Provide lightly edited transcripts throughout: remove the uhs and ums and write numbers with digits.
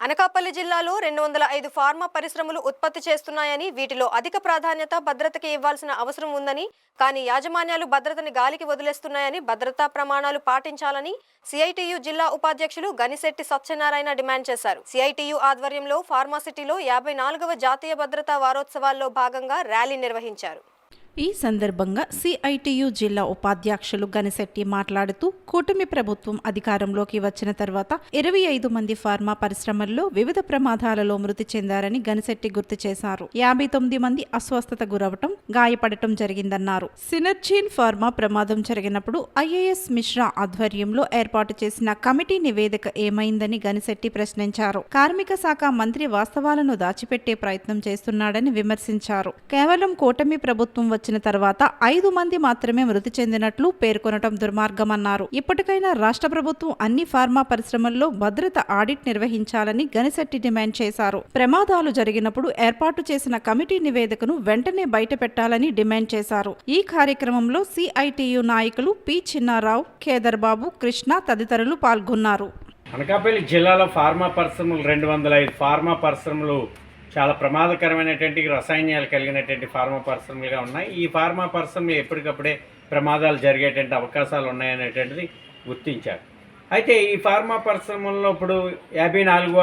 అనకాపల్లి జిల్లాలో 205 ఫార్మా పరిశ్రమలు ఉత్పత్తి చేస్తున్నాయని, వీటిలో అధిక ప్రాధాన్యత భద్రతకి ఇవ్వాల్సిన అవసరం ఉందని, కానీ యాజమాన్యాలు భద్రతని గాలికి వదిలేస్తున్నాయని, భద్రతా ప్రమాణాలు పాటించాలని సిఐటియు జిల్లా ఉపాధ్యక్షులు గనిశెట్టి సత్యనారాయణ డిమాండ్ చేశారు. సిఐటియు ఆధ్వర్యంలో ఫార్మాసిటీలో 54వ జాతీయ భద్రతా వారోత్సవాల్లో భాగంగా ర్యాలీ నిర్వహించారు. ఈ సందర్భంగా సిఐటియు జిల్లా ఉపాధ్యక్షులు గనిశెట్టి మాట్లాడుతూ, కూటమి ప్రభుత్వం అధికారంలోకి వచ్చిన తర్వాత 25 మంది ఫార్మా పరిశ్రమల్లో వివిధ ప్రమాదాలలో మృతి చెందారని గనిశెట్టి గుర్తు చేశారు. 59 మంది అస్వస్థత గురవటం, గాయపడటం జరిగిందన్నారు. సినర్జీన్ ఫార్మా ప్రమాదం జరిగినప్పుడు ఐఏఎస్ మిశ్రా ఆధ్వర్యంలో ఏర్పాటు చేసిన కమిటీ నివేదిక ఏమైందని గనిశెట్టి ప్రశ్నించారు. కార్మిక శాఖ మంత్రి వాస్తవాలను దాచిపెట్టే ప్రయత్నం చేస్తున్నాడని విమర్శించారు. కేవలం కూటమి ప్రభుత్వం వచ్చిన తర్వాత 5 మంది మాత్రమే మృతి చెందినట్లు పేర్కొనటం దుర్మార్గమన్నారు. ఇప్పటికైనా రాష్ట్ర ప్రభుత్వం అన్ని ఫార్మా పరిశ్రమల్లో భద్రత ఆడిట్ నిర్వహించాలని గనిశెట్టి డిమాండ్ చేశారు. ప్రమాదాలు జరిగినప్పుడు ఏర్పాటు చేసిన కమిటీ నివేదికను వెంటనే బయటపెట్టాలని డిమాండ్ చేశారు. ఈ కార్యక్రమంలో సిఐటియు నాయకులు పి చిన్నారావు, కేదర్ బాబు, కృష్ణ తదితరులు పాల్గొన్నారు. అనకాపల్లి జిల్లాలో ఫార్మా పరిశ్రమలు 205 ఫార్మా పరిశ్రమలు చాలా ప్రమాదకరమైనటువంటి రసాయనాలు కలిగినటువంటి ఫార్మా పరిశ్రమలుగా ఉన్నాయి. ఈ ఫార్మా పరిశ్రమలు ఎప్పటికప్పుడే ప్రమాదాలు జరిగేటువంటి అవకాశాలు ఉన్నాయనేటువంటిది గుర్తించారు. అయితే ఈ ఫార్మా పరిశ్రమల్లో ఇప్పుడు 54వ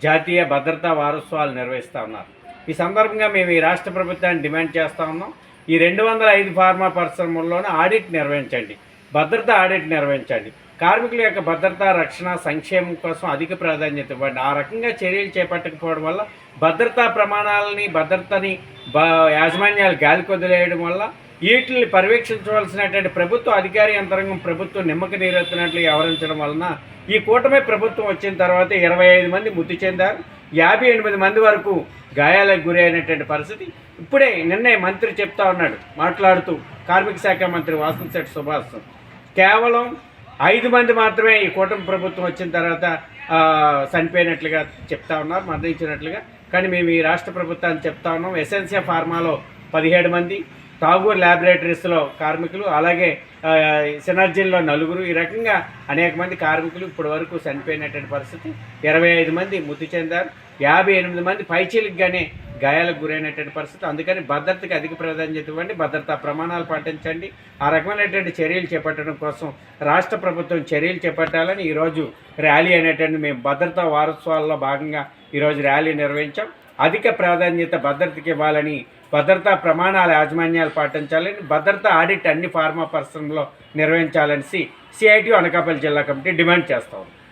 జాతీయ భద్రతా వారోత్సవాలు నిర్వహిస్తూ ఉన్నారు. ఈ సందర్భంగా మేము ఈ రాష్ట్ర ప్రభుత్వాన్ని డిమాండ్ చేస్తూ ఉన్నాం. ఈ 205 ఫార్మా పరిశ్రమల్లోనే ఆడిట్ నిర్వహించండి, భద్రతా ఆడిట్ నిర్వహించండి, కార్మికుల యొక్క భద్రతా, రక్షణ, సంక్షేమం కోసం అధిక ప్రాధాన్యత ఇవ్వండి. ఆ రకంగా చర్యలు చేపట్టకపోవడం వల్ల భద్రతా ప్రమాణాలని, భద్రతని యాజమాన్యాలు గాలికి వదిలేయడం వల్ల వీటిని పర్యవేక్షించవలసినటువంటి ప్రభుత్వ అధికారి యంత్రాంగం ప్రభుత్వం నిమ్మక నీరెత్తినట్లు వ్యవహరించడం వలన ఈ కూటమి ప్రభుత్వం వచ్చిన తర్వాత 25 మంది మృతి చెందారు, 58 మంది వరకు గాయాలకు గురి అయినటువంటి పరిస్థితి. ఇప్పుడే నిన్నే మంత్రి చెప్తా ఉన్నాడు, మాట్లాడుతూ కార్మిక శాఖ మంత్రి వాసంశెట్టి సుభాష్, కేవలం 5 మంది మాత్రమే ఈ కూటమి ప్రభుత్వం వచ్చిన తర్వాత చనిపోయినట్లుగా చెప్తా ఉన్నారు, మరణించినట్లుగా. కానీ మేము ఈ రాష్ట్ర ప్రభుత్వాన్ని చెప్తా ఉన్నాం, ఎసెన్షియా ఫార్మాలో 17 మంది, ఠాగూర్ ల్యాబొరేటరీస్లో కార్మికులు, అలాగే సినర్జీల్లో 4, ఈ రకంగా అనేక మంది కార్మికులు ఇప్పటి వరకు చనిపోయినటువంటి పరిస్థితి. 25 మంది మృతి చెందారు, 58 మంది పైచీలకుగానే గాయాలకు గురైనటువంటి పరిస్థితి. అందుకని భద్రతకి అధిక ప్రాధాన్యత ఇవ్వండి, భద్రతా ప్రమాణాలు పాటించండి. ఆ రకమైనటువంటి చర్యలు చేపట్టడం కోసం రాష్ట్ర ప్రభుత్వం చర్యలు చేపట్టాలని ఈరోజు ర్యాలీ అనేటువంటి మేము భద్రతా వారోత్సవాల్లో భాగంగా ఈరోజు ర్యాలీ నిర్వహించాం. అధిక ప్రాధాన్యత భద్రతకి ఇవ్వాలని, భద్రతా ప్రమాణాల యాజమాన్యాలు పాటించాలని, భద్రతా ఆడిట్ అన్ని ఫార్మా పరిశ్రమలో నిర్వహించాలని సిఐటియు అనకాపల్లి జిల్లా కమిటీ డిమాండ్ చేస్తాం.